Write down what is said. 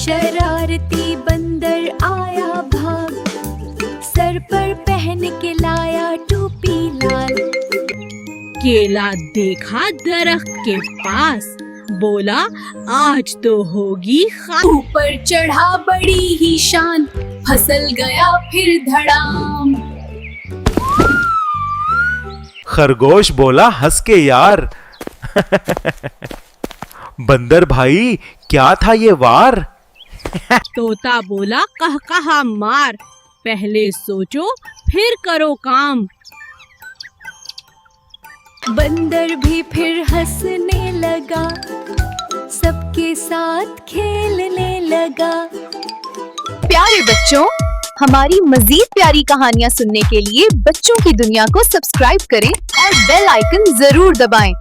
शरारती बंदर आया भाग, सर पर पहन के लाया टोपी लाल। केला देखा दरख्त के पास, बोला आज तो होगी ऊपर चढ़ा बड़ी ही शान, फसल गया फिर धड़ाम। खरगोश बोला हंस के यार बंदर भाई क्या था ये वार। तोता बोला कह कहा मार, पहले सोचो फिर करो काम। बंदर भी फिर हंसने लगा, सबके साथ खेलने लगा। प्यारे बच्चों, हमारी मजीद प्यारी कहानियाँ सुनने के लिए बच्चों की दुनिया को सब्सक्राइब करें और बेल आइकन जरूर दबाएं।